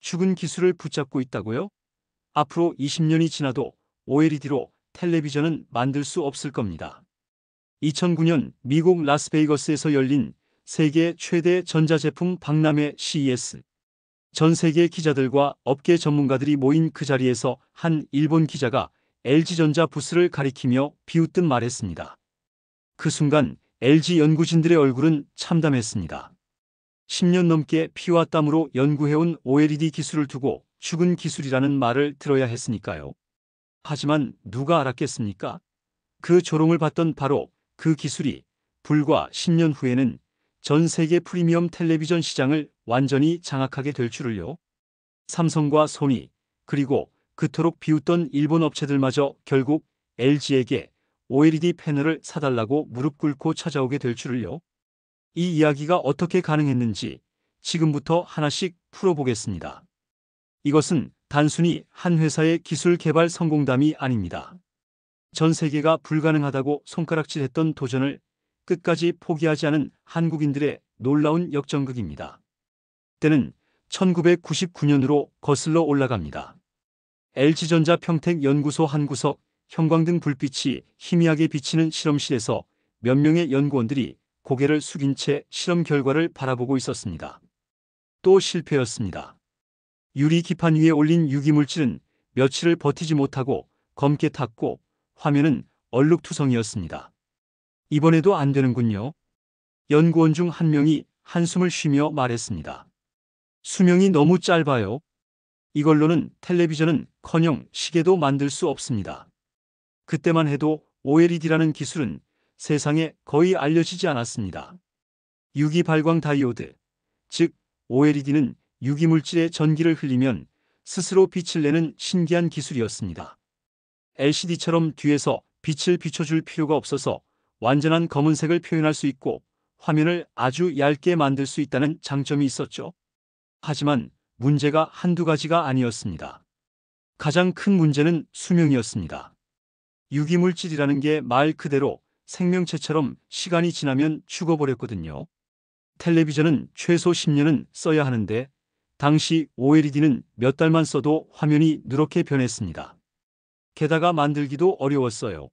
죽은 기술을 붙잡고 있다고요? 앞으로 20년이 지나도 OLED로 텔레비전은 만들 수 없을 겁니다. 2009년 미국 라스베이거스에서 열린 세계 최대 전자제품 박람회 CES. 전 세계 기자들과 업계 전문가들이 모인 그 자리에서 한 일본 기자가 LG전자 부스를 가리키며 비웃듯 말했습니다. 그 순간 LG 연구진들의 얼굴은 참담했습니다. 10년 넘게 피와 땀으로 연구해온 OLED 기술을 두고 죽은 기술이라는 말을 들어야 했으니까요. 하지만 누가 알았겠습니까? 그 조롱을 받던 바로 그 기술이 불과 10년 후에는 전 세계 프리미엄 텔레비전 시장을 완전히 장악하게 될 줄을요. 삼성과 소니, 그리고 그토록 비웃던 일본 업체들마저 결국 LG에게 OLED 패널을 사달라고 무릎 꿇고 찾아오게 될 줄을요. 이 이야기가 어떻게 가능했는지 지금부터 하나씩 풀어보겠습니다. 이것은 단순히 한 회사의 기술 개발 성공담이 아닙니다. 전 세계가 불가능하다고 손가락질했던 도전을 끝까지 포기하지 않은 한국인들의 놀라운 역전극입니다. 때는 1999년으로 거슬러 올라갑니다. LG전자 평택연구소 한 구석, 형광등 불빛이 희미하게 비치는 실험실에서 몇 명의 연구원들이 고개를 숙인 채 실험 결과를 바라보고 있었습니다. 또 실패였습니다. 유리 기판 위에 올린 유기물질은 며칠을 버티지 못하고 검게 탔고 화면은 얼룩투성이었습니다. 이번에도 안 되는군요. 연구원 중 한 명이 한숨을 쉬며 말했습니다. 수명이 너무 짧아요. 이걸로는 텔레비전은커녕 시계도 만들 수 없습니다. 그때만 해도 OLED라는 기술은 세상에 거의 알려지지 않았습니다. 유기 발광 다이오드, 즉 OLED는 유기물질의 전기를 흘리면 스스로 빛을 내는 신기한 기술이었습니다. LCD처럼 뒤에서 빛을 비춰줄 필요가 없어서 완전한 검은색을 표현할 수 있고 화면을 아주 얇게 만들 수 있다는 장점이 있었죠. 하지만 문제가 한두 가지가 아니었습니다. 가장 큰 문제는 수명이었습니다. 유기물질이라는 게 말 그대로 생명체처럼 시간이 지나면 죽어버렸거든요. 텔레비전은 최소 10년은 써야 하는데 당시 OLED는 몇 달만 써도 화면이 누렇게 변했습니다. 게다가 만들기도 어려웠어요.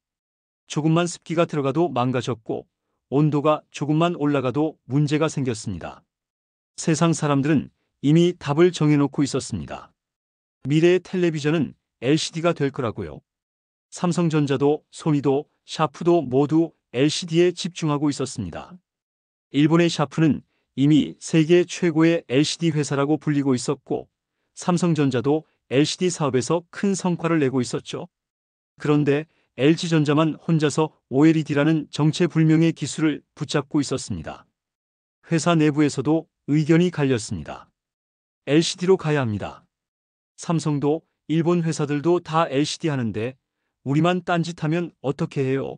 조금만 습기가 들어가도 망가졌고 온도가 조금만 올라가도 문제가 생겼습니다. 세상 사람들은 이미 답을 정해놓고 있었습니다. 미래의 텔레비전은 LCD가 될 거라고요. 삼성전자도 소니도 샤프도 모두 LCD에 집중하고 있었습니다. 일본의 샤프는 이미 세계 최고의 LCD 회사라고 불리고 있었고 삼성전자도 LCD 사업에서 큰 성과를 내고 있었죠. 그런데 LG전자만 혼자서 OLED라는 정체불명의 기술을 붙잡고 있었습니다. 회사 내부에서도 의견이 갈렸습니다. LCD로 가야 합니다. 삼성도 일본 회사들도 다 LCD 하는데 우리만 딴짓하면 어떻게 해요?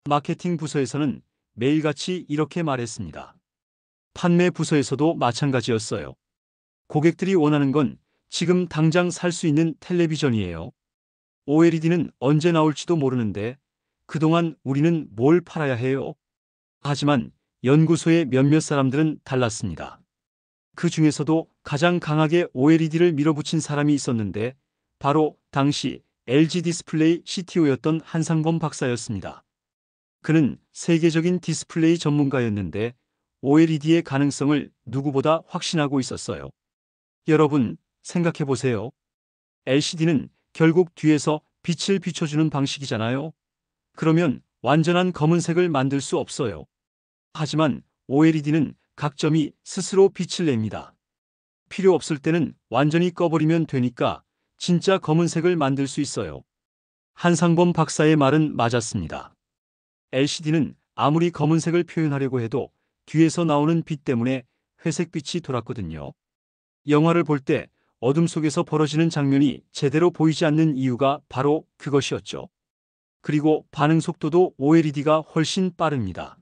마케팅 부서에서는 매일같이 이렇게 말했습니다. 판매 부서에서도 마찬가지였어요. 고객들이 원하는 건 지금 당장 살 수 있는 텔레비전이에요. OLED는 언제 나올지도 모르는데 그동안 우리는 뭘 팔아야 해요? 하지만 연구소의 몇몇 사람들은 달랐습니다. 그 중에서도 가장 강하게 OLED를 밀어붙인 사람이 있었는데 바로 당시 LG 디스플레이 CTO였던 한상범 박사였습니다. 그는 세계적인 디스플레이 전문가였는데 OLED의 가능성을 누구보다 확신하고 있었어요. 여러분, 생각해 보세요. LCD는 결국 뒤에서 빛을 비춰주는 방식이잖아요. 그러면 완전한 검은색을 만들 수 없어요. 하지만 OLED는 각점이 스스로 빛을 냅니다. 필요 없을 때는 완전히 꺼버리면 되니까 진짜 검은색을 만들 수 있어요. 한상범 박사의 말은 맞았습니다. LCD는 아무리 검은색을 표현하려고 해도 뒤에서 나오는 빛 때문에 회색빛이 돌았거든요. 영화를 볼 때 어둠 속에서 벌어지는 장면이 제대로 보이지 않는 이유가 바로 그것이었죠. 그리고 반응 속도도 OLED가 훨씬 빠릅니다.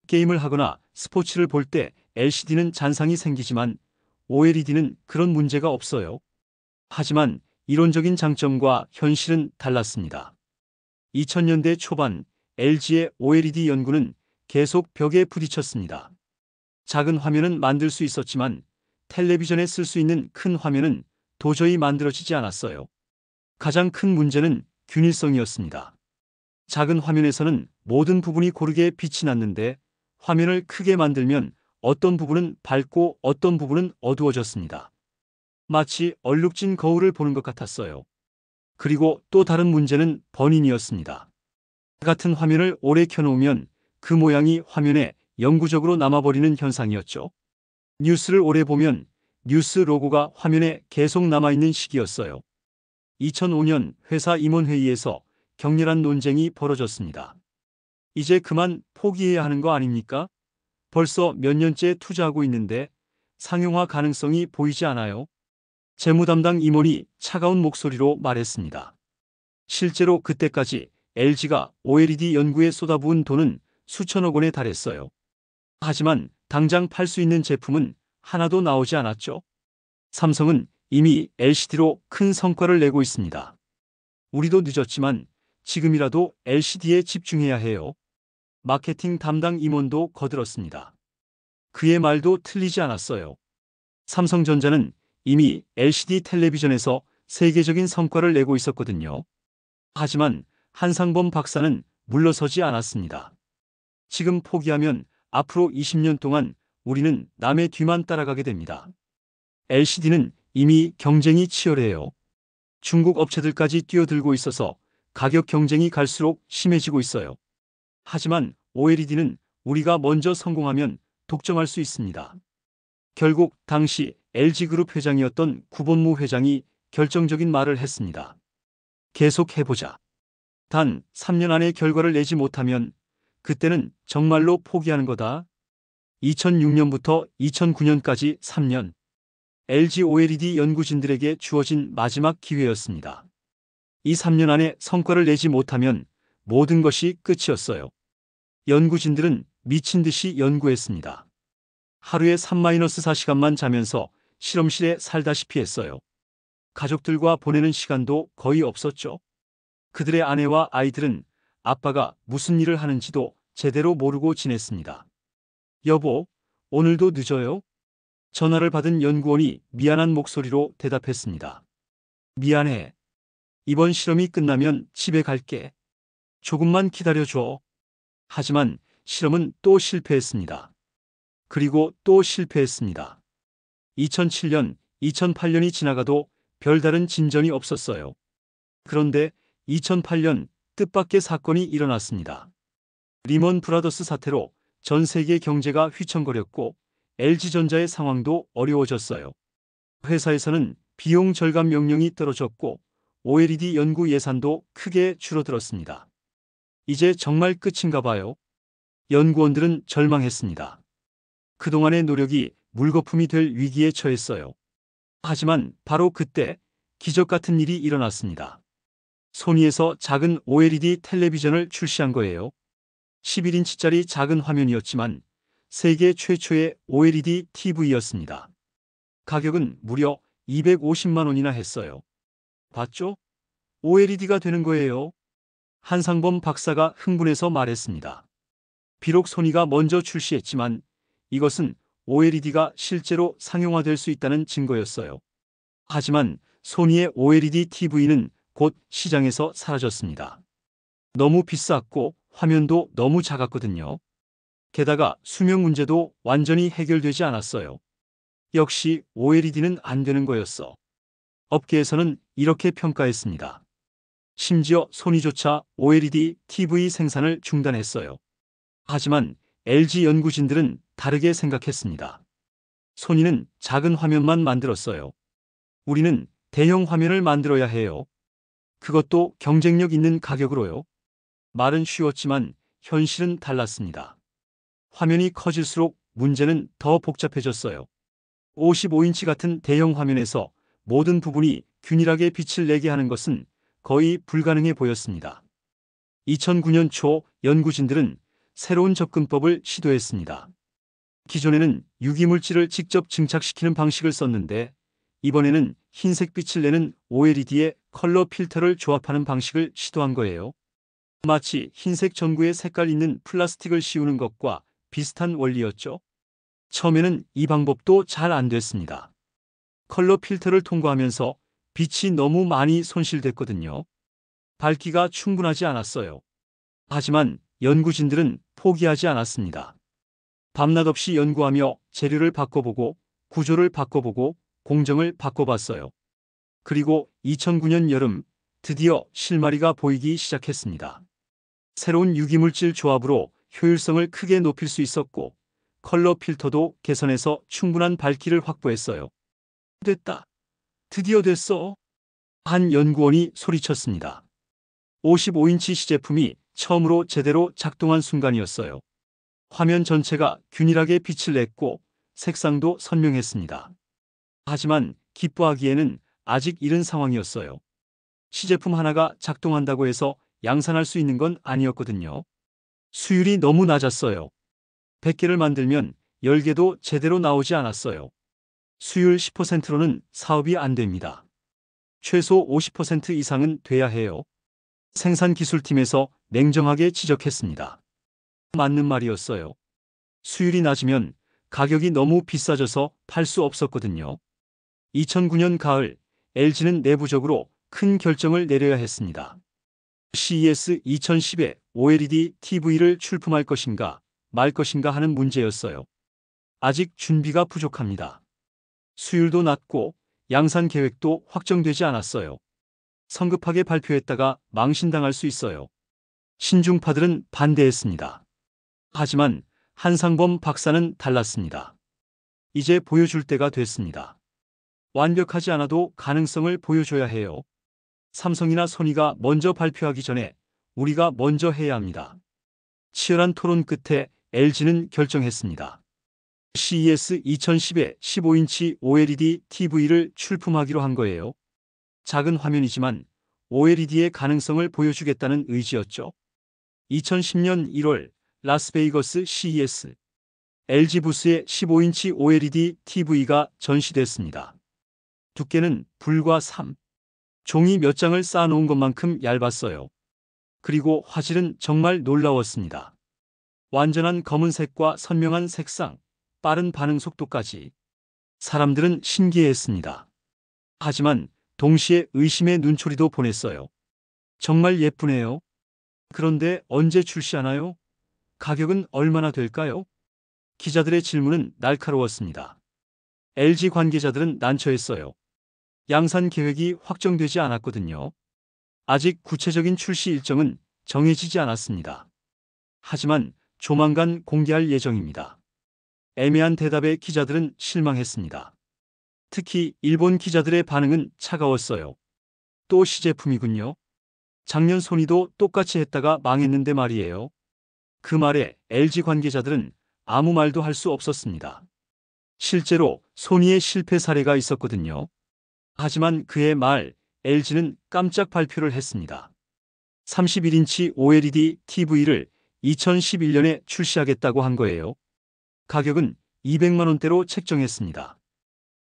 게임을 하거나 스포츠를 볼 때 LCD는 잔상이 생기지만 OLED는 그런 문제가 없어요. 하지만 이론적인 장점과 현실은 달랐습니다. 2000년대 초반 LG의 OLED 연구는 계속 벽에 부딪혔습니다. 작은 화면은 만들 수 있었지만 텔레비전에 쓸 수 있는 큰 화면은 도저히 만들어지지 않았어요. 가장 큰 문제는 균일성이었습니다. 작은 화면에서는 모든 부분이 고르게 빛이 났는데 화면을 크게 만들면 어떤 부분은 밝고 어떤 부분은 어두워졌습니다. 마치 얼룩진 거울을 보는 것 같았어요. 그리고 또 다른 문제는 번인이었습니다. 같은 화면을 오래 켜놓으면 그 모양이 화면에 영구적으로 남아버리는 현상이었죠. 뉴스를 오래 보면 뉴스 로고가 화면에 계속 남아있는 시기였어요. 2005년 회사 임원회의에서 격렬한 논쟁이 벌어졌습니다. 이제 그만 포기해야 하는 거 아닙니까? 벌써 몇 년째 투자하고 있는데 상용화 가능성이 보이지 않아요? 재무 담당 임원이 차가운 목소리로 말했습니다. 실제로 그때까지 LG가 OLED 연구에 쏟아부은 돈은 수천억 원에 달했어요. 하지만 당장 팔 수 있는 제품은 하나도 나오지 않았죠. 삼성은 이미 LCD로 큰 성과를 내고 있습니다. 우리도 늦었지만 지금이라도 LCD에 집중해야 해요. 마케팅 담당 임원도 거들었습니다. 그의 말도 틀리지 않았어요. 삼성전자는 이미 LCD 텔레비전에서 세계적인 성과를 내고 있었거든요. 하지만 한상범 박사는 물러서지 않았습니다. 지금 포기하면 앞으로 20년 동안 우리는 남의 뒤만 따라가게 됩니다. LCD는 이미 경쟁이 치열해요. 중국 업체들까지 뛰어들고 있어서 가격 경쟁이 갈수록 심해지고 있어요. 하지만 OLED는 우리가 먼저 성공하면 독점할 수 있습니다. 결국 당시 LG그룹 회장이었던 구본무 회장이 결정적인 말을 했습니다. 계속해보자. 단 3년 안에 결과를 내지 못하면 그때는 정말로 포기하는 거다. 2006년부터 2009년까지 3년. LG OLED 연구진들에게 주어진 마지막 기회였습니다. 이 3년 안에 성과를 내지 못하면 모든 것이 끝이었어요. 연구진들은 미친 듯이 연구했습니다. 하루에 3-4시간만 자면서 실험실에 살다시피 했어요. 가족들과 보내는 시간도 거의 없었죠. 그들의 아내와 아이들은 아빠가 무슨 일을 하는지도 제대로 모르고 지냈습니다. 여보, 오늘도 늦어요? 전화를 받은 연구원이 미안한 목소리로 대답했습니다. 미안해. 이번 실험이 끝나면 집에 갈게. 조금만 기다려줘. 하지만 실험은 또 실패했습니다. 그리고 또 실패했습니다. 2007년, 2008년이 지나가도 별다른 진전이 없었어요. 그런데 2008년 뜻밖의 사건이 일어났습니다. 리먼 브라더스 사태로 전 세계 경제가 휘청거렸고 LG전자의 상황도 어려워졌어요. 회사에서는 비용 절감 명령이 떨어졌고 OLED 연구 예산도 크게 줄어들었습니다. 이제 정말 끝인가 봐요. 연구원들은 절망했습니다. 그동안의 노력이 물거품이 될 위기에 처했어요. 하지만 바로 그때 기적 같은 일이 일어났습니다. 소니에서 작은 OLED 텔레비전을 출시한 거예요. 11인치짜리 작은 화면이었지만 세계 최초의 OLED TV였습니다. 가격은 무려 250만 원이나 했어요. 봤죠? OLED가 되는 거예요. 한상범 박사가 흥분해서 말했습니다. 비록 소니가 먼저 출시했지만 이것은 OLED가 실제로 상용화될 수 있다는 증거였어요. 하지만 소니의 OLED TV는 곧 시장에서 사라졌습니다. 너무 비쌌고 화면도 너무 작았거든요. 게다가 수명 문제도 완전히 해결되지 않았어요. 역시 OLED는 안 되는 거였어. 업계에서는 이렇게 평가했습니다. 심지어 소니조차 OLED TV 생산을 중단했어요. 하지만 LG 연구진들은 다르게 생각했습니다. 소니는 작은 화면만 만들었어요. 우리는 대형 화면을 만들어야 해요. 그것도 경쟁력 있는 가격으로요. 말은 쉬웠지만 현실은 달랐습니다. 화면이 커질수록 문제는 더 복잡해졌어요. 55인치 같은 대형 화면에서 모든 부분이 균일하게 빛을 내게 하는 것은 거의 불가능해 보였습니다. 2009년 초 연구진들은 새로운 접근법을 시도했습니다. 기존에는 유기물질을 직접 증착시키는 방식을 썼는데 이번에는 흰색 빛을 내는 OLED에 컬러 필터를 조합하는 방식을 시도한 거예요. 마치 흰색 전구에 색깔 있는 플라스틱을 씌우는 것과 비슷한 원리였죠. 처음에는 이 방법도 잘 안 됐습니다. 컬러 필터를 통과하면서 빛이 너무 많이 손실됐거든요. 밝기가 충분하지 않았어요. 하지만 연구진들은 포기하지 않았습니다. 밤낮 없이 연구하며 재료를 바꿔보고 구조를 바꿔보고 공정을 바꿔봤어요. 그리고 2009년 여름 드디어 실마리가 보이기 시작했습니다. 새로운 유기물질 조합으로 효율성을 크게 높일 수 있었고 컬러 필터도 개선해서 충분한 밝기를 확보했어요. 됐다. 드디어 됐어. 한 연구원이 소리쳤습니다. 55인치 시제품이 처음으로 제대로 작동한 순간이었어요. 화면 전체가 균일하게 빛을 냈고 색상도 선명했습니다. 하지만 기뻐하기에는 아직 이른 상황이었어요. 시제품 하나가 작동한다고 해서 양산할 수 있는 건 아니었거든요. 수율이 너무 낮았어요. 100개를 만들면 10개도 제대로 나오지 않았어요. 수율 10%로는 사업이 안 됩니다. 최소 50% 이상은 돼야 해요. 생산기술팀에서 냉정하게 지적했습니다. 맞는 말이었어요. 수율이 낮으면 가격이 너무 비싸져서 팔 수 없었거든요. 2009년 가을, LG는 내부적으로 큰 결정을 내려야 했습니다. CES 2010에 OLED TV를 출품할 것인가 말 것인가 하는 문제였어요. 아직 준비가 부족합니다. 수율도 낮고 양산 계획도 확정되지 않았어요. 성급하게 발표했다가 망신당할 수 있어요. 신중파들은 반대했습니다. 하지만 한상범 박사는 달랐습니다. 이제 보여줄 때가 됐습니다. 완벽하지 않아도 가능성을 보여줘야 해요. 삼성이나 소니가 먼저 발표하기 전에 우리가 먼저 해야 합니다. 치열한 토론 끝에 LG는 결정했습니다. CES 2010에 15인치 OLED TV를 출품하기로 한 거예요. 작은 화면이지만 OLED의 가능성을 보여주겠다는 의지였죠. 2010년 1월 라스베이거스 CES LG 부스에 15인치 OLED TV가 전시됐습니다. 두께는 불과 3. 종이 몇 장을 쌓아놓은 것만큼 얇았어요. 그리고 화질은 정말 놀라웠습니다. 완전한 검은색과 선명한 색상, 빠른 반응 속도까지. 사람들은 신기해했습니다. 하지만 동시에 의심의 눈초리도 보냈어요. 정말 예쁘네요. 그런데 언제 출시하나요? 가격은 얼마나 될까요? 기자들의 질문은 날카로웠습니다. LG 관계자들은 난처했어요. 양산 계획이 확정되지 않았거든요. 아직 구체적인 출시 일정은 정해지지 않았습니다. 하지만 조만간 공개할 예정입니다. 애매한 대답에 기자들은 실망했습니다. 특히 일본 기자들의 반응은 차가웠어요. 또 시제품이군요. 작년 소니도 똑같이 했다가 망했는데 말이에요. 그 말에 LG 관계자들은 아무 말도 할 수 없었습니다. 실제로 소니의 실패 사례가 있었거든요. 하지만 그의 말, LG는 깜짝 발표를 했습니다. 31인치 OLED TV를 2011년에 출시하겠다고 한 거예요. 가격은 200만 원대로 책정했습니다.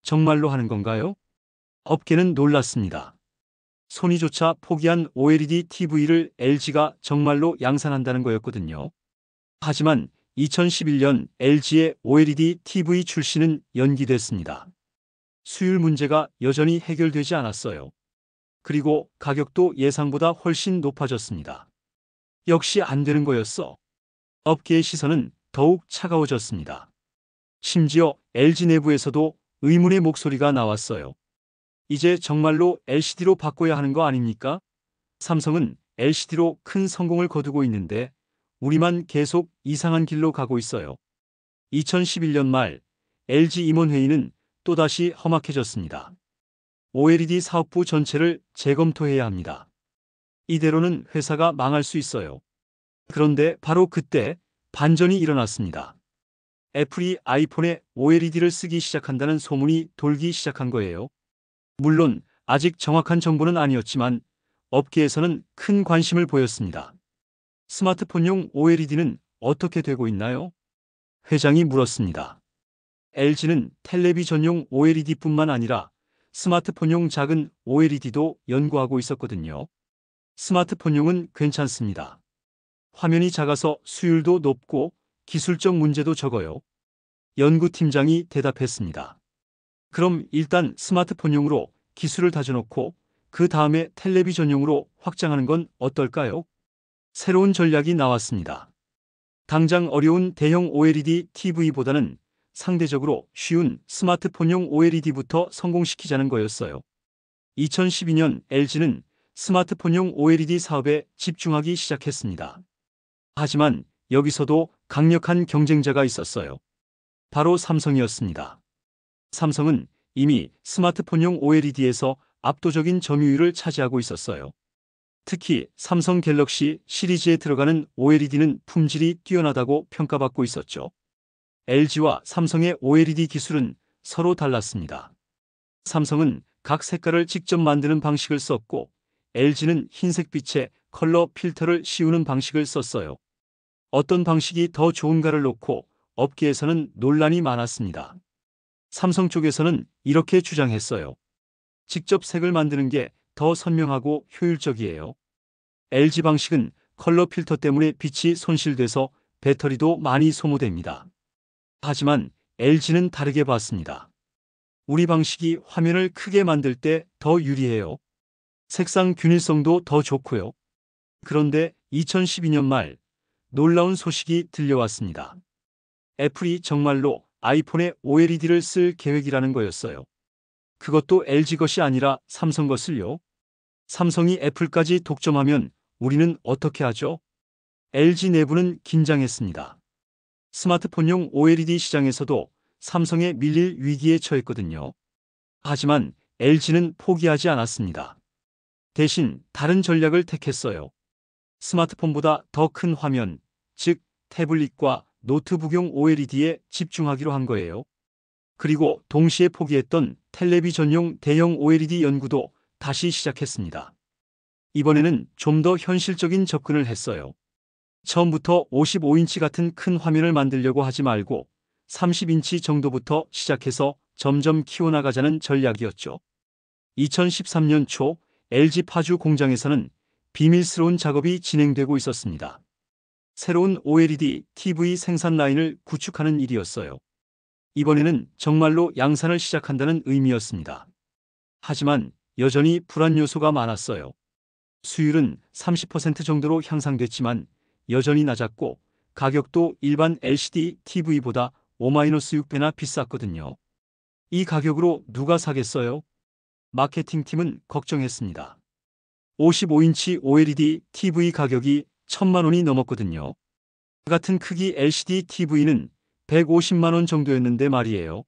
정말로 하는 건가요? 업계는 놀랐습니다. 소니조차 포기한 OLED TV를 LG가 정말로 양산한다는 거였거든요. 하지만 2011년 LG의 OLED TV 출시는 연기됐습니다. 수율 문제가 여전히 해결되지 않았어요. 그리고 가격도 예상보다 훨씬 높아졌습니다. 역시 안 되는 거였어. 업계의 시선은 더욱 차가워졌습니다. 심지어 LG 내부에서도 의문의 목소리가 나왔어요. 이제 정말로 LCD로 바꿔야 하는 거 아닙니까? 삼성은 LCD로 큰 성공을 거두고 있는데 우리만 계속 이상한 길로 가고 있어요. 2011년 말 LG 임원회의는 또다시 험악해졌습니다. OLED 사업부 전체를 재검토해야 합니다. 이대로는 회사가 망할 수 있어요. 그런데 바로 그때 반전이 일어났습니다. 애플이 아이폰에 OLED를 쓰기 시작한다는 소문이 돌기 시작한 거예요. 물론 아직 정확한 정보는 아니었지만 업계에서는 큰 관심을 보였습니다. 스마트폰용 OLED는 어떻게 되고 있나요? 회장이 물었습니다. LG는 텔레비전용 OLED뿐만 아니라 스마트폰용 작은 OLED도 연구하고 있었거든요. 스마트폰용은 괜찮습니다. 화면이 작아서 수율도 높고 기술적 문제도 적어요. 연구팀장이 대답했습니다. 그럼 일단 스마트폰용으로 기술을 다져놓고 그 다음에 텔레비전용으로 확장하는 건 어떨까요? 새로운 전략이 나왔습니다. 당장 어려운 대형 OLED TV보다는 상대적으로 쉬운 스마트폰용 OLED부터 성공시키자는 거였어요. 2012년 LG는 스마트폰용 OLED 사업에 집중하기 시작했습니다. 하지만 여기서도 강력한 경쟁자가 있었어요. 바로 삼성이었습니다. 삼성은 이미 스마트폰용 OLED에서 압도적인 점유율을 차지하고 있었어요. 특히 삼성 갤럭시 시리즈에 들어가는 OLED는 품질이 뛰어나다고 평가받고 있었죠. LG와 삼성의 OLED 기술은 서로 달랐습니다. 삼성은 각 색깔을 직접 만드는 방식을 썼고 LG는 흰색 빛에 컬러 필터를 씌우는 방식을 썼어요. 어떤 방식이 더 좋은가를 놓고 업계에서는 논란이 많았습니다. 삼성 쪽에서는 이렇게 주장했어요. 직접 색을 만드는 게 더 선명하고 효율적이에요. LG 방식은 컬러 필터 때문에 빛이 손실돼서 배터리도 많이 소모됩니다. 하지만 LG는 다르게 봤습니다. 우리 방식이 화면을 크게 만들 때 더 유리해요. 색상 균일성도 더 좋고요. 그런데 2012년 말 놀라운 소식이 들려왔습니다. 애플이 정말로 아이폰에 OLED를 쓸 계획이라는 거였어요. 그것도 LG 것이 아니라 삼성 것을요. 삼성이 애플까지 독점하면 우리는 어떻게 하죠? LG 내부는 긴장했습니다. 스마트폰용 OLED 시장에서도 삼성에 밀릴 위기에 처했거든요. 하지만 LG는 포기하지 않았습니다. 대신 다른 전략을 택했어요. 스마트폰보다 더 큰 화면, 즉 태블릿과 노트북용 OLED에 집중하기로 한 거예요. 그리고 동시에 포기했던 텔레비전용 대형 OLED 연구도 다시 시작했습니다. 이번에는 좀 더 현실적인 접근을 했어요. 처음부터 55인치 같은 큰 화면을 만들려고 하지 말고 30인치 정도부터 시작해서 점점 키워나가자는 전략이었죠. 2013년 초 LG 파주 공장에서는 비밀스러운 작업이 진행되고 있었습니다. 새로운 OLED TV 생산 라인을 구축하는 일이었어요. 이번에는 정말로 양산을 시작한다는 의미였습니다. 하지만 여전히 불안 요소가 많았어요. 수율은 30% 정도로 향상됐지만 여전히 낮았고 가격도 일반 LCD TV보다 5-6배나 비쌌거든요. 이 가격으로 누가 사겠어요? 마케팅팀은 걱정했습니다. 55인치 OLED TV 가격이 1,000만 원이 넘었거든요. 같은 크기 LCD TV는 150만 원 정도였는데 말이에요.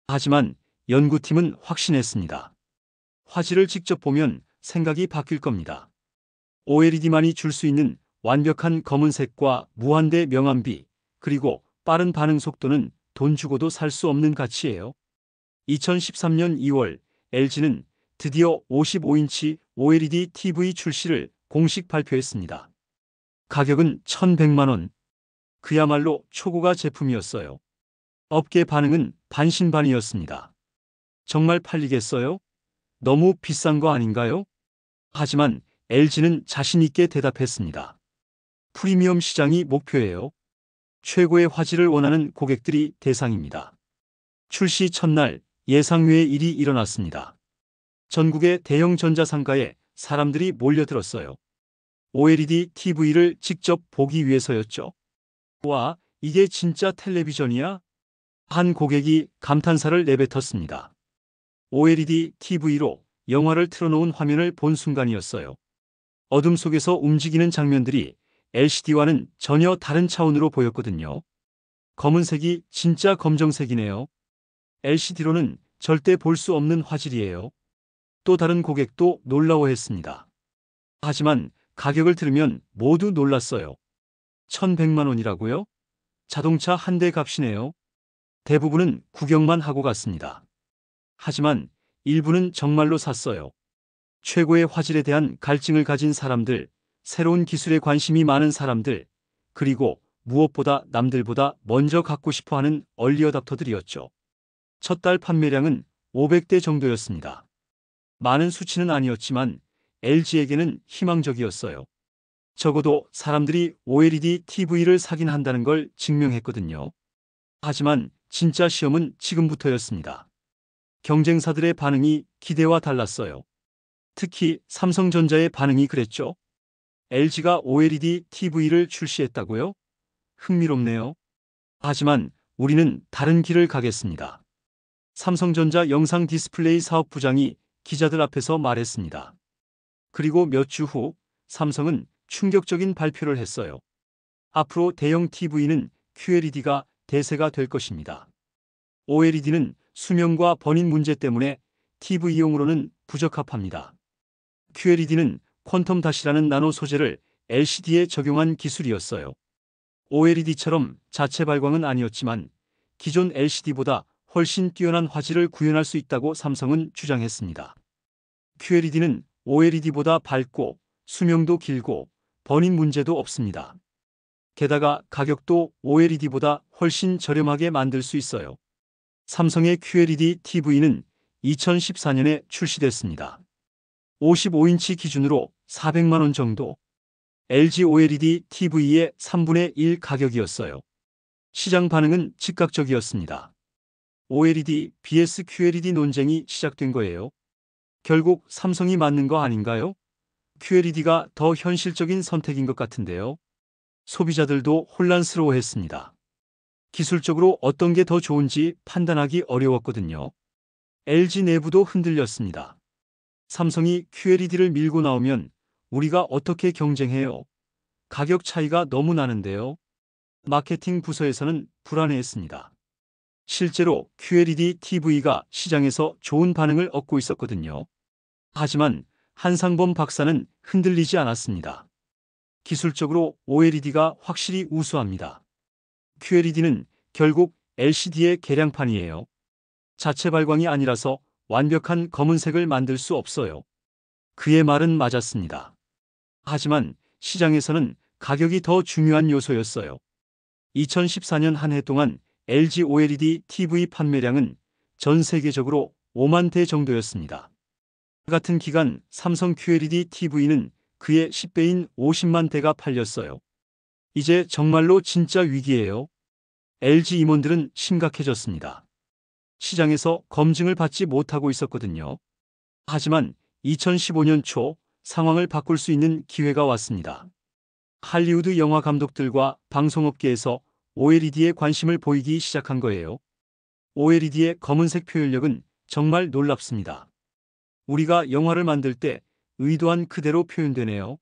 하지만 연구팀은 확신했습니다. 화질을 직접 보면 생각이 바뀔 겁니다. OLED만이 줄 수 있는 완벽한 검은색과 무한대 명암비, 그리고 빠른 반응 속도는 돈 주고도 살 수 없는 가치예요. 2013년 2월 LG는 드디어 55인치 OLED TV 출시를 공식 발표했습니다. 가격은 1,100만 원. 그야말로 초고가 제품이었어요. 업계 반응은 반신반의였습니다. 정말 팔리겠어요? 너무 비싼 거 아닌가요? 하지만 LG는 자신 있게 대답했습니다. 프리미엄 시장이 목표예요. 최고의 화질을 원하는 고객들이 대상입니다. 출시 첫날 예상외의 일이 일어났습니다. 전국의 대형 전자상가에 사람들이 몰려들었어요. OLED TV를 직접 보기 위해서였죠. 와, 이게 진짜 텔레비전이야? 한 고객이 감탄사를 내뱉었습니다. OLED TV로 영화를 틀어놓은 화면을 본 순간이었어요. 어둠 속에서 움직이는 장면들이 LCD와는 전혀 다른 차원으로 보였거든요. 검은색이 진짜 검정색이네요. LCD로는 절대 볼 수 없는 화질이에요. 또 다른 고객도 놀라워했습니다. 하지만 가격을 들으면 모두 놀랐어요. 1,100만 원이라고요? 자동차 한 대 값이네요. 대부분은 구경만 하고 갔습니다. 하지만 일부는 정말로 샀어요. 최고의 화질에 대한 갈증을 가진 사람들, 새로운 기술에 관심이 많은 사람들, 그리고 무엇보다 남들보다 먼저 갖고 싶어하는 얼리어답터들이었죠. 첫 달 판매량은 500대 정도였습니다. 많은 수치는 아니었지만 LG에게는 희망적이었어요. 적어도 사람들이 OLED TV를 사긴 한다는 걸 증명했거든요. 하지만 진짜 시험은 지금부터였습니다. 경쟁사들의 반응이 기대와 달랐어요. 특히 삼성전자의 반응이 그랬죠. LG가 OLED TV를 출시했다고요? 흥미롭네요. 하지만 우리는 다른 길을 가겠습니다. 삼성전자 영상 디스플레이 사업 부장이 기자들 앞에서 말했습니다. 그리고 몇 주 후 삼성은 충격적인 발표를 했어요. 앞으로 대형 TV는 QLED가 대세가 될 것입니다. OLED는 수명과 번인 문제 때문에 TV용으로는 부적합합니다. QLED는 퀀텀 닷이라는 나노 소재를 LCD에 적용한 기술이었어요. OLED처럼 자체 발광은 아니었지만 기존 LCD보다 훨씬 뛰어난 화질을 구현할 수 있다고 삼성은 주장했습니다. QLED는 OLED보다 밝고 수명도 길고 번인 문제도 없습니다. 게다가 가격도 OLED보다 훨씬 저렴하게 만들 수 있어요. 삼성의 QLED TV는 2014년에 출시됐습니다. 55인치 기준으로 400만 원 정도. LG OLED TV의 3분의 1 가격이었어요. 시장 반응은 즉각적이었습니다. OLED vs QLED 논쟁이 시작된 거예요. 결국 삼성이 맞는 거 아닌가요? QLED가 더 현실적인 선택인 것 같은데요. 소비자들도 혼란스러워했습니다. 기술적으로 어떤 게 더 좋은지 판단하기 어려웠거든요. LG 내부도 흔들렸습니다. 삼성이 QLED를 밀고 나오면 우리가 어떻게 경쟁해요? 가격 차이가 너무 나는데요. 마케팅 부서에서는 불안해했습니다. 실제로 QLED TV가 시장에서 좋은 반응을 얻고 있었거든요. 하지만 한상범 박사는 흔들리지 않았습니다. 기술적으로 OLED가 확실히 우수합니다. QLED는 결국 LCD의 개량판이에요. 자체 발광이 아니라서 완벽한 검은색을 만들 수 없어요. 그의 말은 맞았습니다. 하지만 시장에서는 가격이 더 중요한 요소였어요. 2014년 한 해 동안 LG OLED TV 판매량은 전 세계적으로 5만 대 정도였습니다. 같은 기간 삼성 QLED TV는 그의 10배인 50만 대가 팔렸어요. 이제 정말로 진짜 위기예요. LG 임원들은 심각해졌습니다. 시장에서 검증을 받지 못하고 있었거든요. 하지만 2015년 초 상황을 바꿀 수 있는 기회가 왔습니다. 할리우드 영화 감독들과 방송업계에서 OLED에 관심을 보이기 시작한 거예요. OLED의 검은색 표현력은 정말 놀랍습니다. 우리가 영화를 만들 때 의도한 그대로 표현되네요.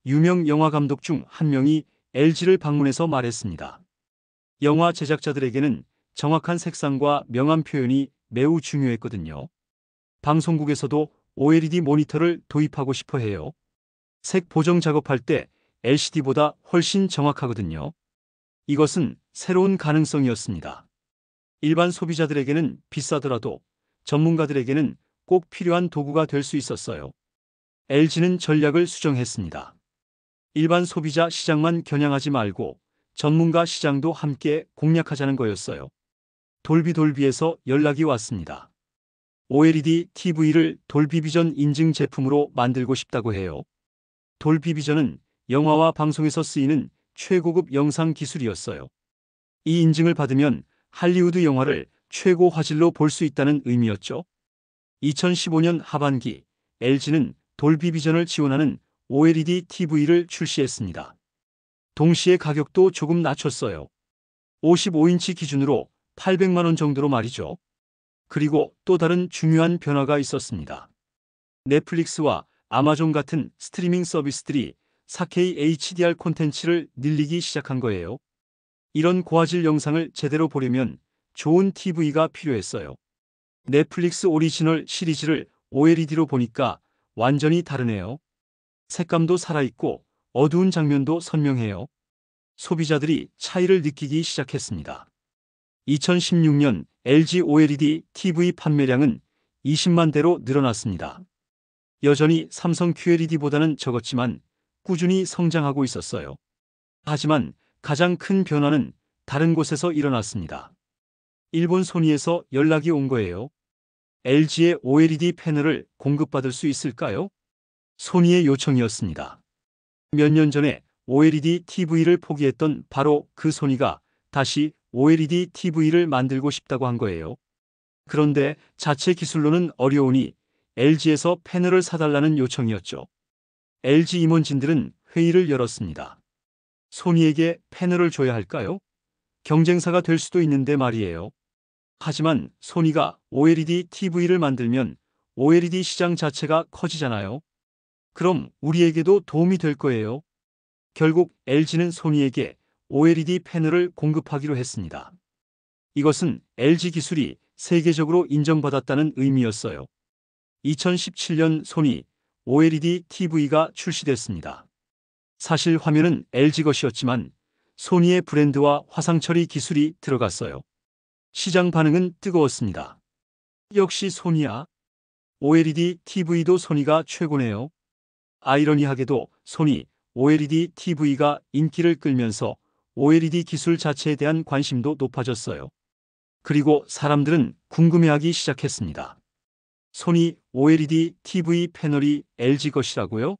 유명 영화 감독 중 한 명이 LG를 방문해서 말했습니다. 영화 제작자들에게는 정확한 색상과 명암 표현이 매우 중요했거든요. 방송국에서도 OLED 모니터를 도입하고 싶어 해요. 색 보정 작업할 때 LCD보다 훨씬 정확하거든요. 이것은 새로운 가능성이었습니다. 일반 소비자들에게는 비싸더라도 전문가들에게는 꼭 필요한 도구가 될 수 있었어요. LG는 전략을 수정했습니다. 일반 소비자 시장만 겨냥하지 말고 전문가 시장도 함께 공략하자는 거였어요. 돌비에서 연락이 왔습니다. OLED TV를 돌비비전 인증 제품으로 만들고 싶다고 해요. 돌비비전은 영화와 방송에서 쓰이는 최고급 영상 기술이었어요. 이 인증을 받으면 할리우드 영화를 최고 화질로 볼 수 있다는 의미였죠. 2015년 하반기 LG는 돌비비전을 지원하는 OLED TV를 출시했습니다. 동시에 가격도 조금 낮췄어요. 55인치 기준으로 800만 원 정도로 말이죠. 그리고 또 다른 중요한 변화가 있었습니다. 넷플릭스와 아마존 같은 스트리밍 서비스들이 4K HDR 콘텐츠를 늘리기 시작한 거예요. 이런 고화질 영상을 제대로 보려면 좋은 TV가 필요했어요. 넷플릭스 오리지널 시리즈를 OLED로 보니까 완전히 다르네요. 색감도 살아있고 어두운 장면도 선명해요. 소비자들이 차이를 느끼기 시작했습니다. 2016년 LG OLED TV 판매량은 20만 대로 늘어났습니다. 여전히 삼성 QLED보다는 적었지만 꾸준히 성장하고 있었어요. 하지만 가장 큰 변화는 다른 곳에서 일어났습니다. 일본 소니에서 연락이 온 거예요. LG의 OLED 패널을 공급받을 수 있을까요? 소니의 요청이었습니다. 몇 년 전에 OLED TV를 포기했던 바로 그 소니가 다시 OLED TV를 만들고 싶다고 한 거예요. 그런데 자체 기술로는 어려우니 LG에서 패널을 사달라는 요청이었죠. LG 임원진들은 회의를 열었습니다. 소니에게 패널을 줘야 할까요? 경쟁사가 될 수도 있는데 말이에요. 하지만 소니가 OLED TV를 만들면 OLED 시장 자체가 커지잖아요. 그럼 우리에게도 도움이 될 거예요. 결국 LG는 소니에게 OLED 패널을 공급하기로 했습니다. 이것은 LG 기술이 세계적으로 인정받았다는 의미였어요. 2017년 소니 OLED TV가 출시됐습니다. 사실 화면은 LG 것이었지만 소니의 브랜드와 화상처리 기술이 들어갔어요. 시장 반응은 뜨거웠습니다. 역시 소니야. OLED TV도 소니가 최고네요. 아이러니하게도 소니 OLED TV가 인기를 끌면서 OLED 기술 자체에 대한 관심도 높아졌어요. 그리고 사람들은 궁금해하기 시작했습니다. 소니 OLED TV 패널이 LG 것이라고요?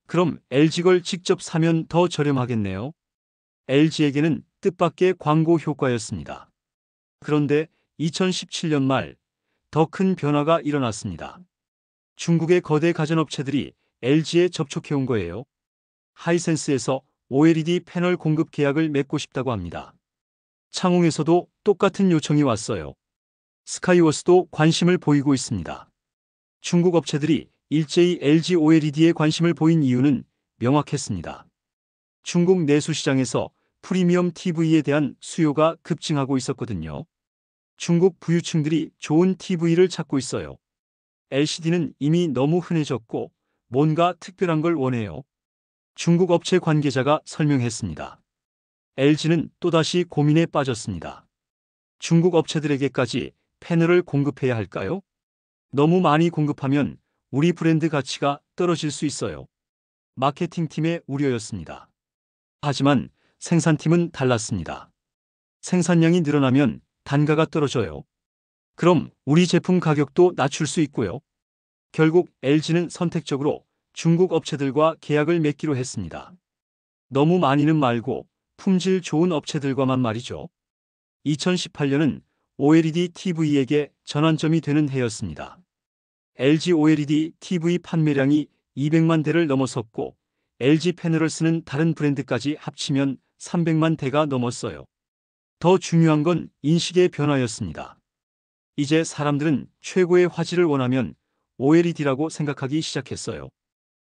그럼 LG 걸 직접 사면 더 저렴하겠네요. LG에게는 뜻밖의 광고 효과였습니다. 그런데 2017년 말 더 큰 변화가 일어났습니다. 중국의 거대 가전업체들이 LG에 접촉해온 거예요. 하이센스에서 OLED 패널 공급 계약을 맺고 싶다고 합니다. 창홍에서도 똑같은 요청이 왔어요. 스카이워스도 관심을 보이고 있습니다. 중국 업체들이 일제히 LG OLED에 관심을 보인 이유는 명확했습니다. 중국 내수 시장에서 프리미엄 TV에 대한 수요가 급증하고 있었거든요. 중국 부유층들이 좋은 TV를 찾고 있어요. LCD는 이미 너무 흔해졌고 뭔가 특별한 걸 원해요. 중국 업체 관계자가 설명했습니다. LG는 또다시 고민에 빠졌습니다. 중국 업체들에게까지 패널을 공급해야 할까요? 너무 많이 공급하면 우리 브랜드 가치가 떨어질 수 있어요. 마케팅팀의 우려였습니다. 하지만 생산팀은 달랐습니다. 생산량이 늘어나면 단가가 떨어져요. 그럼 우리 제품 가격도 낮출 수 있고요. 결국 LG는 선택적으로 중국 업체들과 계약을 맺기로 했습니다. 너무 많이는 말고 품질 좋은 업체들과만 말이죠. 2018년은 OLED TV에게 전환점이 되는 해였습니다. LG OLED TV 판매량이 200만 대를 넘어섰고 LG 패널을 쓰는 다른 브랜드까지 합치면 300만 대가 넘었어요. 더 중요한 건 인식의 변화였습니다. 이제 사람들은 최고의 화질을 원하면 OLED라고 생각하기 시작했어요.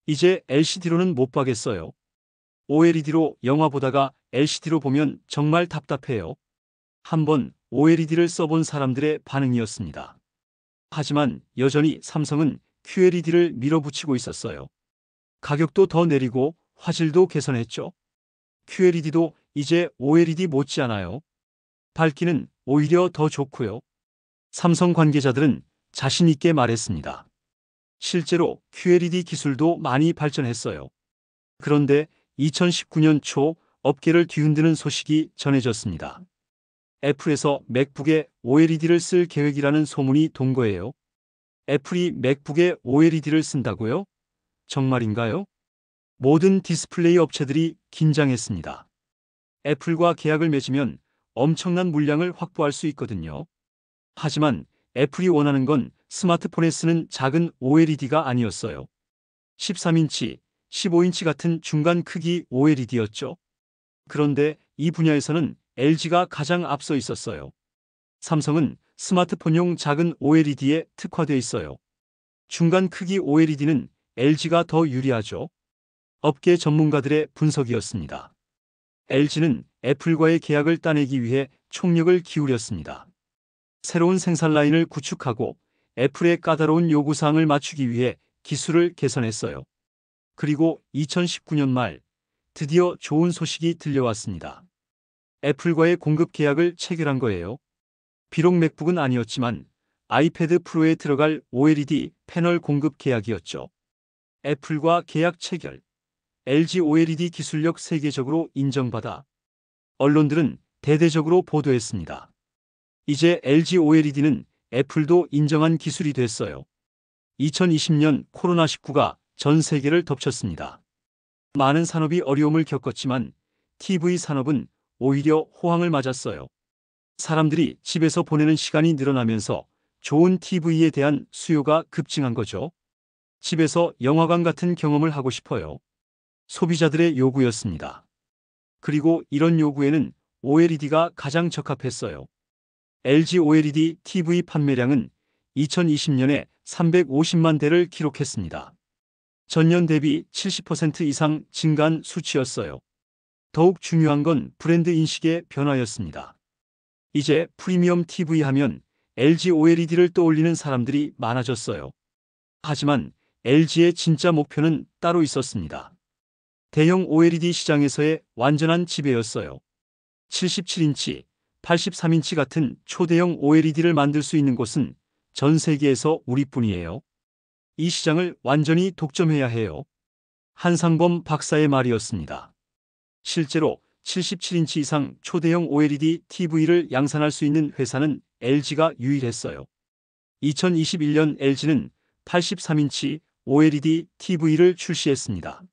이제 LCD로는 못 봐겠어요. OLED로 영화 보다가 LCD로 보면 정말 답답해요. 한번 OLED를 써본 사람들의 반응이었습니다. 하지만 여전히 삼성은 QLED를 밀어붙이고 있었어요. 가격도 더 내리고 화질도 개선했죠. QLED도 이제 OLED 못지않아요. 밝기는 오히려 더 좋고요. 삼성 관계자들은 자신 있게 말했습니다. 실제로 QLED 기술도 많이 발전했어요. 그런데 2019년 초 업계를 뒤흔드는 소식이 전해졌습니다. 애플에서 맥북에 OLED를 쓸 계획이라는 소문이 돈 거예요. 애플이 맥북에 OLED를 쓴다고요? 정말인가요? 모든 디스플레이 업체들이 긴장했습니다. 애플과 계약을 맺으면 엄청난 물량을 확보할 수 있거든요. 하지만 애플이 원하는 건 스마트폰에 쓰는 작은 OLED가 아니었어요. 13인치, 15인치 같은 중간 크기 OLED였죠. 그런데 이 분야에서는 LG가 가장 앞서 있었어요. 삼성은 스마트폰용 작은 OLED에 특화되어 있어요. 중간 크기 OLED는 LG가 더 유리하죠. 업계 전문가들의 분석이었습니다. LG는 애플과의 계약을 따내기 위해 총력을 기울였습니다. 새로운 생산 라인을 구축하고 애플의 까다로운 요구사항을 맞추기 위해 기술을 개선했어요. 그리고 2019년 말 드디어 좋은 소식이 들려왔습니다. 애플과의 공급 계약을 체결한 거예요. 비록 맥북은 아니었지만 아이패드 프로에 들어갈 OLED 패널 공급 계약이었죠. 애플과 계약 체결. LG OLED 기술력 세계적으로 인정받아 언론들은 대대적으로 보도했습니다. 이제 LG OLED는 애플도 인정한 기술이 됐어요. 2020년 코로나19가 전 세계를 덮쳤습니다. 많은 산업이 어려움을 겪었지만 TV 산업은 오히려 호황을 맞았어요. 사람들이 집에서 보내는 시간이 늘어나면서 좋은 TV에 대한 수요가 급증한 거죠. 집에서 영화관 같은 경험을 하고 싶어요. 소비자들의 요구였습니다. 그리고 이런 요구에는 OLED가 가장 적합했어요. LG OLED TV 판매량은 2020년에 350만 대를 기록했습니다. 전년 대비 70% 이상 증가한 수치였어요. 더욱 중요한 건 브랜드 인식의 변화였습니다. 이제 프리미엄 TV 하면 LG OLED를 떠올리는 사람들이 많아졌어요. 하지만 LG의 진짜 목표는 따로 있었습니다. 대형 OLED 시장에서의 완전한 지배였어요. 77인치, 83인치 같은 초대형 OLED를 만들 수 있는 곳은 전 세계에서 우리뿐이에요. 이 시장을 완전히 독점해야 해요. 한상범 박사의 말이었습니다. 실제로 77인치 이상 초대형 OLED TV를 양산할 수 있는 회사는 LG가 유일했어요. 2021년 LG는 83인치 OLED TV를 출시했습니다.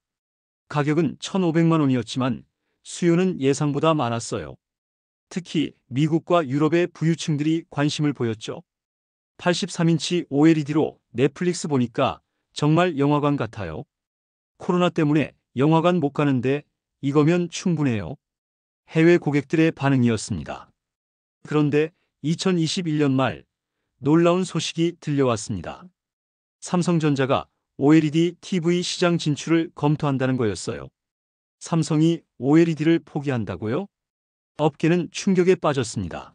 가격은 1,500만 원이었지만 수요는 예상보다 많았어요. 특히 미국과 유럽의 부유층들이 관심을 보였죠. 83인치 OLED로 넷플릭스 보니까 정말 영화관 같아요. 코로나 때문에 영화관 못 가는데 이거면 충분해요. 해외 고객들의 반응이었습니다. 그런데 2021년 말 놀라운 소식이 들려왔습니다. 삼성전자가 OLED TV 시장 진출을 검토한다는 거였어요. 삼성이 OLED를 포기한다고요? 업계는 충격에 빠졌습니다.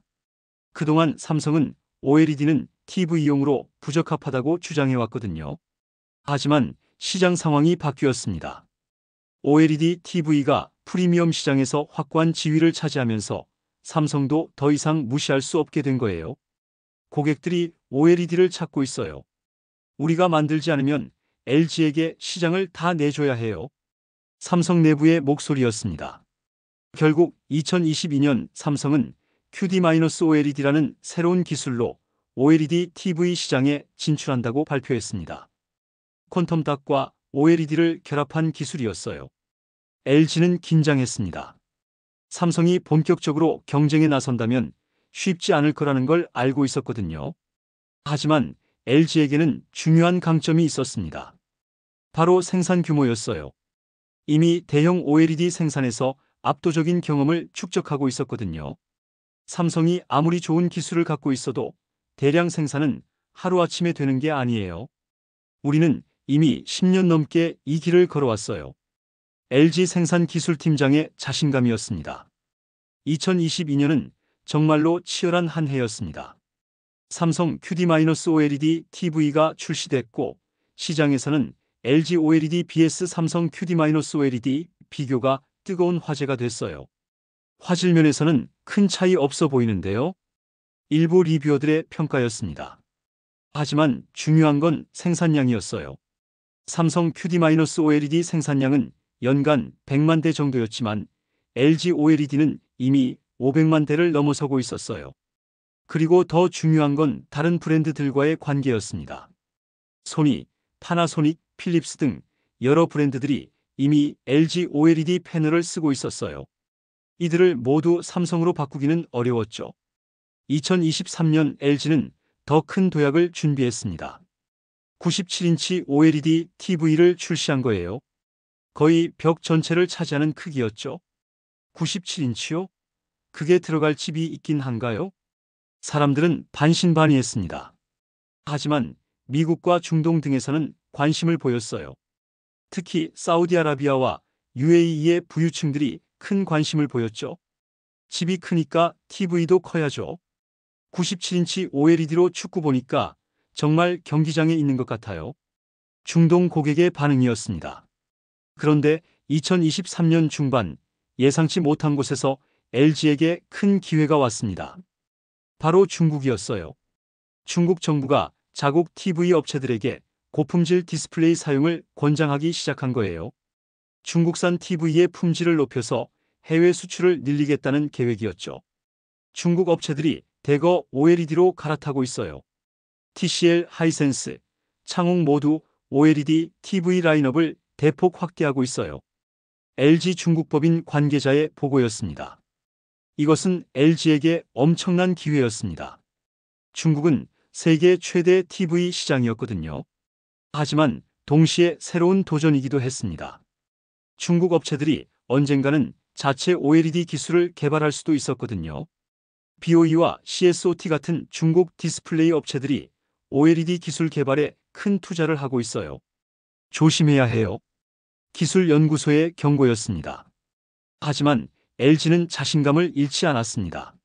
그동안 삼성은 OLED는 TV용으로 부적합하다고 주장해왔거든요. 하지만 시장 상황이 바뀌었습니다. OLED TV가 프리미엄 시장에서 확고한 지위를 차지하면서 삼성도 더 이상 무시할 수 없게 된 거예요. 고객들이 OLED를 찾고 있어요. 우리가 만들지 않으면 LG에게 시장을 다 내줘야 해요. 삼성 내부의 목소리였습니다. 결국 2022년 삼성은 QD-OLED라는 새로운 기술로 OLED TV 시장에 진출한다고 발표했습니다. 퀀텀 닷과 OLED를 결합한 기술이었어요. LG는 긴장했습니다. 삼성이 본격적으로 경쟁에 나선다면 쉽지 않을 거라는 걸 알고 있었거든요. 하지만 LG에게는 중요한 강점이 있었습니다. 바로 생산 규모였어요. 이미 대형 OLED 생산에서 압도적인 경험을 축적하고 있었거든요. 삼성이 아무리 좋은 기술을 갖고 있어도 대량 생산은 하루아침에 되는 게 아니에요. 우리는 이미 10년 넘게 이 길을 걸어왔어요. LG 생산기술팀장의 자신감이었습니다. 2022년은 정말로 치열한 한 해였습니다. 삼성 QD-OLED TV가 출시됐고 시장에서는 LG OLED vs 삼성 QD-OLED 비교가 뜨거운 화제가 됐어요. 화질면에서는 큰 차이 없어 보이는데요. 일부 리뷰어들의 평가였습니다. 하지만 중요한 건 생산량이었어요. 삼성 QD-OLED 생산량은 연간 100만 대 정도였지만 LG OLED는 이미 500만 대를 넘어서고 있었어요. 그리고 더 중요한 건 다른 브랜드들과의 관계였습니다. 소니, 파나소닉, 필립스 등 여러 브랜드들이 이미 LG OLED 패널을 쓰고 있었어요. 이들을 모두 삼성으로 바꾸기는 어려웠죠. 2023년 LG는 더 큰 도약을 준비했습니다. 97인치 OLED TV를 출시한 거예요. 거의 벽 전체를 차지하는 크기였죠. 97인치요? 그게 들어갈 집이 있긴 한가요? 사람들은 반신반의했습니다. 하지만 미국과 중동 등에서는 관심을 보였어요. 특히 사우디아라비아와 UAE의 부유층들이 큰 관심을 보였죠. 집이 크니까 TV도 커야죠. 97인치 OLED로 축구 보니까 정말 경기장에 있는 것 같아요. 중동 고객의 반응이었습니다. 그런데 2023년 중반 예상치 못한 곳에서 LG에게 큰 기회가 왔습니다. 바로 중국이었어요. 중국 정부가 자국 TV 업체들에게 고품질 디스플레이 사용을 권장하기 시작한 거예요. 중국산 TV의 품질을 높여서 해외 수출을 늘리겠다는 계획이었죠. 중국 업체들이 대거 OLED로 갈아타고 있어요. TCL, 하이센스, 창홍 모두 OLED TV 라인업을 대폭 확대하고 있어요. LG 중국법인 관계자의 보고였습니다. 이것은 LG에게 엄청난 기회였습니다. 중국은 세계 최대 TV 시장이었거든요. 하지만 동시에 새로운 도전이기도 했습니다. 중국 업체들이 언젠가는 자체 OLED 기술을 개발할 수도 있었거든요. BOE와 CSOT 같은 중국 디스플레이 업체들이 OLED 기술 개발에 큰 투자를 하고 있어요. 조심해야 해요. 기술연구소의 경고였습니다. 하지만 LG는 자신감을 잃지 않았습니다.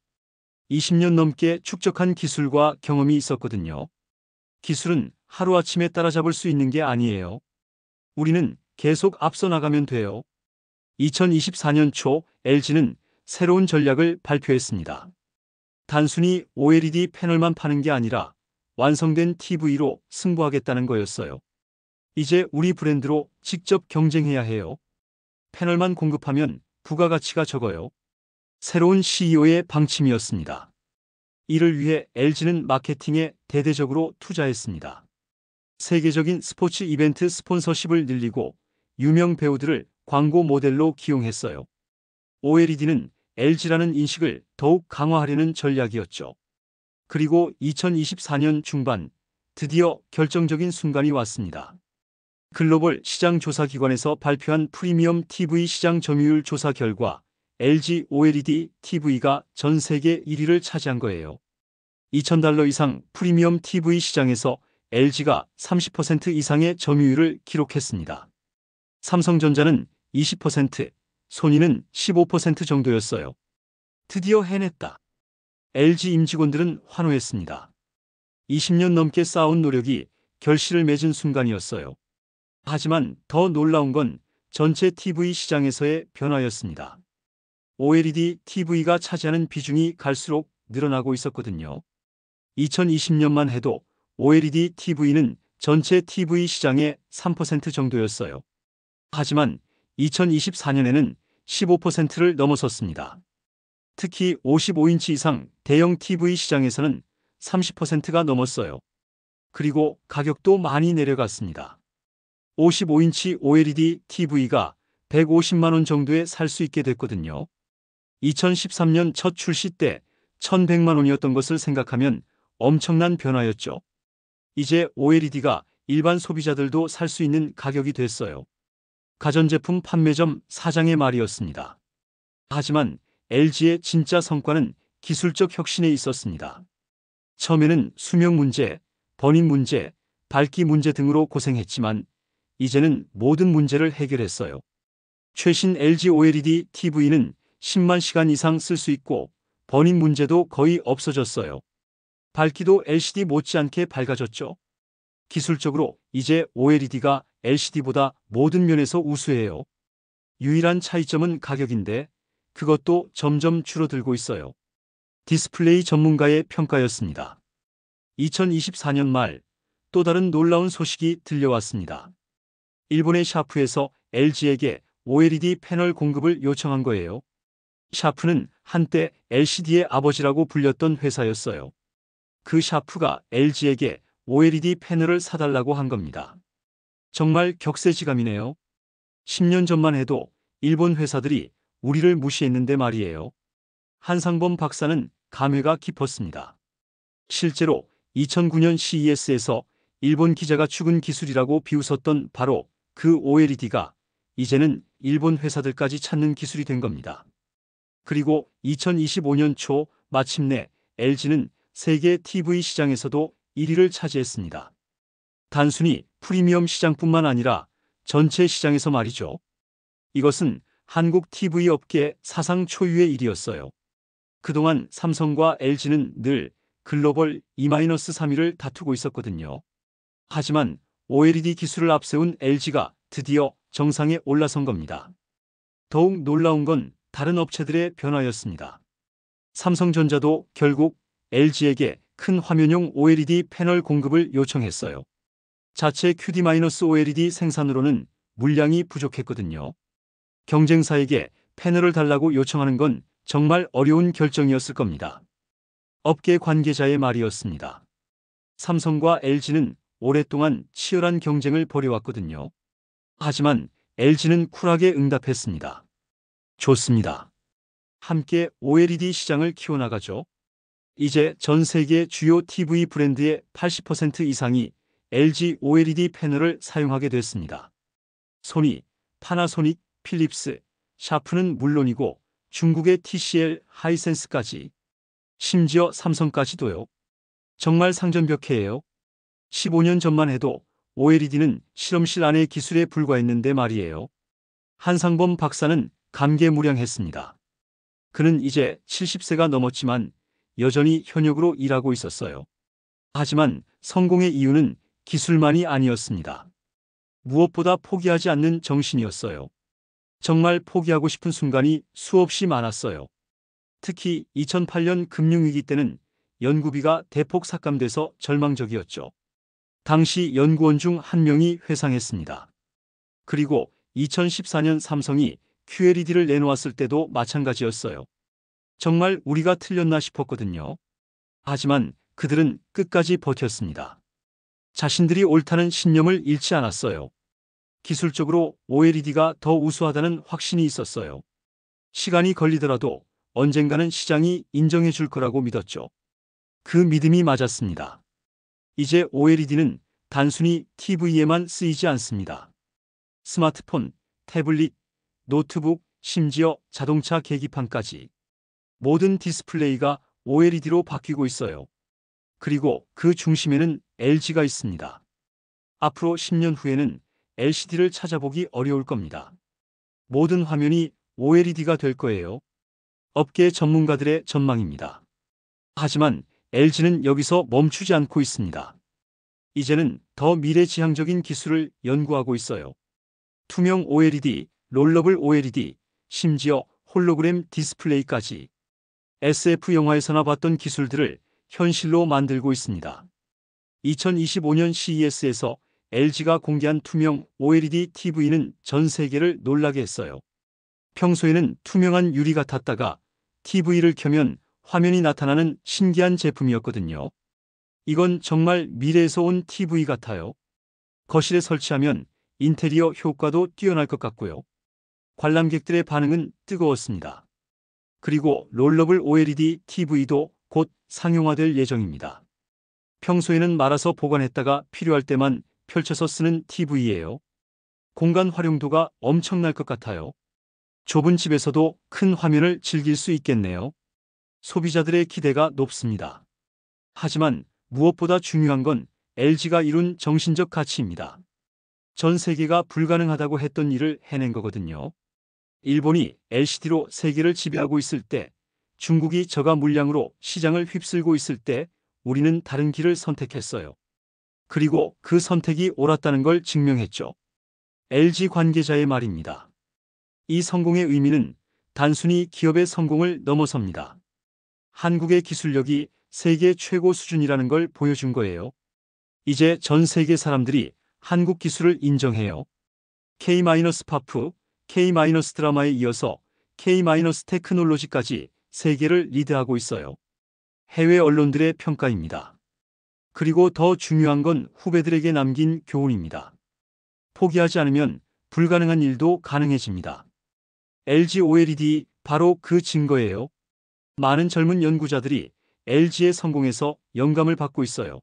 20년 넘게 축적한 기술과 경험이 있었거든요. 기술은 하루아침에 따라잡을 수 있는 게 아니에요. 우리는 계속 앞서 나가면 돼요. 2024년 초 LG는 새로운 전략을 발표했습니다. 단순히 OLED 패널만 파는 게 아니라 완성된 TV로 승부하겠다는 거였어요. 이제 우리 브랜드로 직접 경쟁해야 해요. 패널만 공급하면 부가가치가 적어요. 새로운 CEO의 방침이었습니다. 이를 위해 LG는 마케팅에 대대적으로 투자했습니다. 세계적인 스포츠 이벤트 스폰서십을 늘리고 유명 배우들을 광고 모델로 기용했어요. OLED는 LG라는 인식을 더욱 강화하려는 전략이었죠. 그리고 2024년 중반 드디어 결정적인 순간이 왔습니다. 글로벌 시장 조사 기관에서 발표한 프리미엄 TV 시장 점유율 조사 결과 LG OLED TV가 전 세계 1위를 차지한 거예요. $2,000 이상 프리미엄 TV 시장에서 LG가 30% 이상의 점유율을 기록했습니다. 삼성전자는 20%, 소니는 15% 정도였어요. 드디어 해냈다. LG 임직원들은 환호했습니다. 20년 넘게 쌓아온 노력이 결실을 맺은 순간이었어요. 하지만 더 놀라운 건 전체 TV 시장에서의 변화였습니다. OLED TV가 차지하는 비중이 갈수록 늘어나고 있었거든요. 2020년만 해도 OLED TV는 전체 TV 시장의 3% 정도였어요. 하지만 2024년에는 15%를 넘어섰습니다. 특히 55인치 이상 대형 TV 시장에서는 30%가 넘었어요. 그리고 가격도 많이 내려갔습니다. 55인치 OLED TV가 150만 원 정도에 살 수 있게 됐거든요. 2013년 첫 출시 때 1,100만 원이었던 것을 생각하면 엄청난 변화였죠. 이제 OLED가 일반 소비자들도 살 수 있는 가격이 됐어요. 가전제품 판매점 사장의 말이었습니다. 하지만 LG의 진짜 성과는 기술적 혁신에 있었습니다. 처음에는 수명 문제, 버닝 문제, 밝기 문제 등으로 고생했지만 이제는 모든 문제를 해결했어요. 최신 LG OLED TV는 10만 시간 이상 쓸 수 있고 버닝 문제도 거의 없어졌어요. 밝기도 LCD 못지않게 밝아졌죠. 기술적으로 이제 OLED가 LCD보다 모든 면에서 우수해요. 유일한 차이점은 가격인데 그것도 점점 줄어들고 있어요. 디스플레이 전문가의 평가였습니다. 2024년 말 또 다른 놀라운 소식이 들려왔습니다. 일본의 샤프에서 LG에게 OLED 패널 공급을 요청한 거예요. 샤프는 한때 LCD의 아버지라고 불렸던 회사였어요. 그 샤프가 LG에게 OLED 패널을 사달라고 한 겁니다. 정말 격세지감이네요. 10년 전만 해도 일본 회사들이 우리를 무시했는데 말이에요. 한상범 박사는 감회가 깊었습니다. 실제로 2009년 CES에서 일본 기자가 죽은 기술이라고 비웃었던 바로 그 OLED가 이제는 일본 회사들까지 찾는 기술이 된 겁니다. 그리고 2025년 초 마침내 LG는 세계 TV 시장에서도 1위를 차지했습니다. 단순히 프리미엄 시장뿐만 아니라 전체 시장에서 말이죠. 이것은 한국 TV 업계 사상 초유의 일이었어요. 그동안 삼성과 LG는 늘 글로벌 2-3위를 다투고 있었거든요. 하지만 OLED 기술을 앞세운 LG가 드디어 정상에 올라선 겁니다. 더욱 놀라운 건 다른 업체들의 변화였습니다. 삼성전자도 결국 LG에게 큰 화면용 OLED 패널 공급을 요청했어요. 자체 QD-OLED 생산으로는 물량이 부족했거든요. 경쟁사에게 패널을 달라고 요청하는 건 정말 어려운 결정이었을 겁니다. 업계 관계자의 말이었습니다. 삼성과 LG는 오랫동안 치열한 경쟁을 벌여왔거든요. 하지만 LG는 쿨하게 응답했습니다. 좋습니다. 함께 OLED 시장을 키워나가죠. 이제 전 세계 주요 TV 브랜드의 80% 이상이 LG OLED 패널을 사용하게 됐습니다. 소니, 파나소닉, 필립스, 샤프는 물론이고 중국의 TCL, 하이센스까지, 심지어 삼성까지도요. 정말 상전벽해예요. 15년 전만 해도 OLED는 실험실 안의 기술에 불과했는데 말이에요. 한상범 박사는 감개무량했습니다. 그는 이제 70세가 넘었지만 여전히 현역으로 일하고 있었어요. 하지만 성공의 이유는 기술만이 아니었습니다. 무엇보다 포기하지 않는 정신이었어요. 정말 포기하고 싶은 순간이 수없이 많았어요. 특히 2008년 금융위기 때는 연구비가 대폭 삭감돼서 절망적이었죠. 당시 연구원 중 한 명이 회상했습니다. 그리고 2014년 삼성이 QLED를 내놓았을 때도 마찬가지였어요. 정말 우리가 틀렸나 싶었거든요. 하지만 그들은 끝까지 버텼습니다. 자신들이 옳다는 신념을 잃지 않았어요. 기술적으로 OLED가 더 우수하다는 확신이 있었어요. 시간이 걸리더라도 언젠가는 시장이 인정해 줄 거라고 믿었죠. 그 믿음이 맞았습니다. 이제 OLED는 단순히 TV에만 쓰이지 않습니다. 스마트폰, 태블릿, 노트북, 심지어 자동차 계기판까지 모든 디스플레이가 OLED로 바뀌고 있어요. 그리고 그 중심에는 LG가 있습니다. 앞으로 10년 후에는 LCD를 찾아보기 어려울 겁니다. 모든 화면이 OLED가 될 거예요. 업계 전문가들의 전망입니다. 하지만 LG는 여기서 멈추지 않고 있습니다. 이제는 더 미래지향적인 기술을 연구하고 있어요. 투명 OLED, 롤러블 OLED, 심지어 홀로그램 디스플레이까지 SF 영화에서나 봤던 기술들을 현실로 만들고 있습니다. 2025년 CES에서 LG가 공개한 투명 OLED TV는 전 세계를 놀라게 했어요. 평소에는 투명한 유리 같았다가 TV를 켜면 화면이 나타나는 신기한 제품이었거든요. 이건 정말 미래에서 온 TV 같아요. 거실에 설치하면 인테리어 효과도 뛰어날 것 같고요. 관람객들의 반응은 뜨거웠습니다. 그리고 롤러블 OLED TV도 곧 상용화될 예정입니다. 평소에는 말아서 보관했다가 필요할 때만 펼쳐서 쓰는 TV예요. 공간 활용도가 엄청날 것 같아요. 좁은 집에서도 큰 화면을 즐길 수 있겠네요. 소비자들의 기대가 높습니다. 하지만 무엇보다 중요한 건 LG가 이룬 정신적 가치입니다. 전 세계가 불가능하다고 했던 일을 해낸 거거든요. 일본이 LCD로 세계를 지배하고 있을 때, 중국이 저가 물량으로 시장을 휩쓸고 있을 때 우리는 다른 길을 선택했어요. 그리고 그 선택이 옳았다는 걸 증명했죠. LG 관계자의 말입니다. 이 성공의 의미는 단순히 기업의 성공을 넘어섭니다. 한국의 기술력이 세계 최고 수준이라는 걸 보여준 거예요. 이제 전 세계 사람들이 한국 기술을 인정해요. K-파프, K-드라마에 이어서 K-테크놀로지까지 세계를 리드하고 있어요. 해외 언론들의 평가입니다. 그리고 더 중요한 건 후배들에게 남긴 교훈입니다. 포기하지 않으면 불가능한 일도 가능해집니다. LG OLED 바로 그 증거예요. 많은 젊은 연구자들이 LG의 성공에서 영감을 받고 있어요.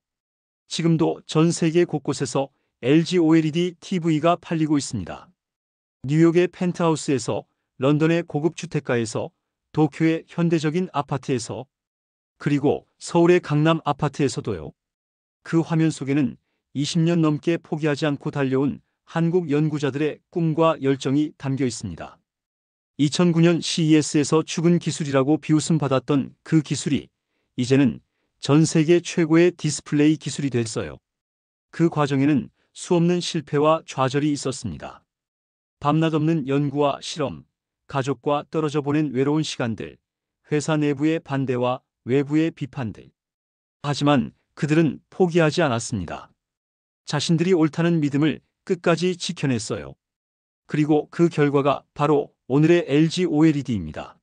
지금도 전 세계 곳곳에서 LG OLED TV가 팔리고 있습니다. 뉴욕의 펜트하우스에서, 런던의 고급 주택가에서, 도쿄의 현대적인 아파트에서, 그리고 서울의 강남 아파트에서도요. 그 화면 속에는 20년 넘게 포기하지 않고 달려온 한국 연구자들의 꿈과 열정이 담겨 있습니다. 2009년 CES에서 죽은 기술이라고 비웃음 받았던 그 기술이 이제는 전 세계 최고의 디스플레이 기술이 됐어요. 그 과정에는 수없는 실패와 좌절이 있었습니다. 밤낮 없는 연구와 실험, 가족과 떨어져 보낸 외로운 시간들, 회사 내부의 반대와 외부의 비판들. 하지만 그들은 포기하지 않았습니다. 자신들이 옳다는 믿음을 끝까지 지켜냈어요. 그리고 그 결과가 바로 오늘의 LG OLED입니다.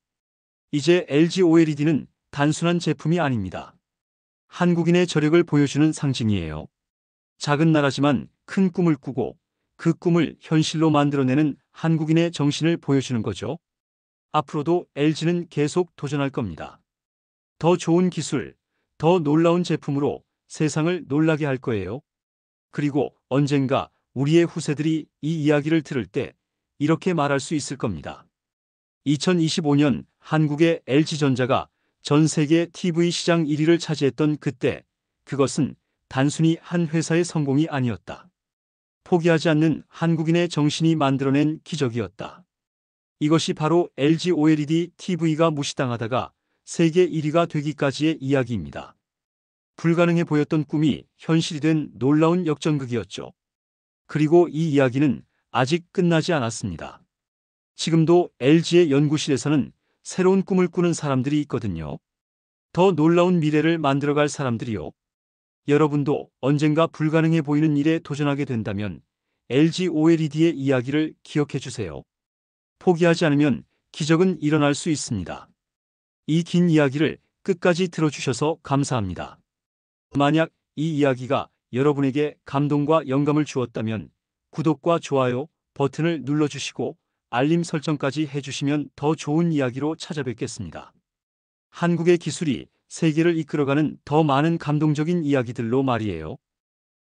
이제 LG OLED는 단순한 제품이 아닙니다. 한국인의 저력을 보여주는 상징이에요. 작은 나라지만 큰 꿈을 꾸고 그 꿈을 현실로 만들어내는 한국인의 정신을 보여주는 거죠. 앞으로도 LG는 계속 도전할 겁니다. 더 좋은 기술, 더 놀라운 제품으로 세상을 놀라게 할 거예요. 그리고 언젠가 우리의 후세들이 이 이야기를 들을 때 이렇게 말할 수 있을 겁니다. 2025년 한국의 LG전자가 전 세계 TV 시장 1위를 차지했던 그때, 그것은 단순히 한 회사의 성공이 아니었다. 포기하지 않는 한국인의 정신이 만들어낸 기적이었다. 이것이 바로 LG OLED TV가 무시당하다가 세계 1위가 되기까지의 이야기입니다. 불가능해 보였던 꿈이 현실이 된 놀라운 역전극이었죠. 그리고 이 이야기는 아직 끝나지 않았습니다. 지금도 LG의 연구실에서는 새로운 꿈을 꾸는 사람들이 있거든요. 더 놀라운 미래를 만들어갈 사람들이요. 여러분도 언젠가 불가능해 보이는 일에 도전하게 된다면 LG OLED의 이야기를 기억해 주세요. 포기하지 않으면 기적은 일어날 수 있습니다. 이 긴 이야기를 끝까지 들어주셔서 감사합니다. 만약 이 이야기가 여러분에게 감동과 영감을 주었다면 구독과 좋아요 버튼을 눌러주시고 알림 설정까지 해주시면 더 좋은 이야기로 찾아뵙겠습니다. 한국의 기술이 세계를 이끌어가는 더 많은 감동적인 이야기들로 말이에요.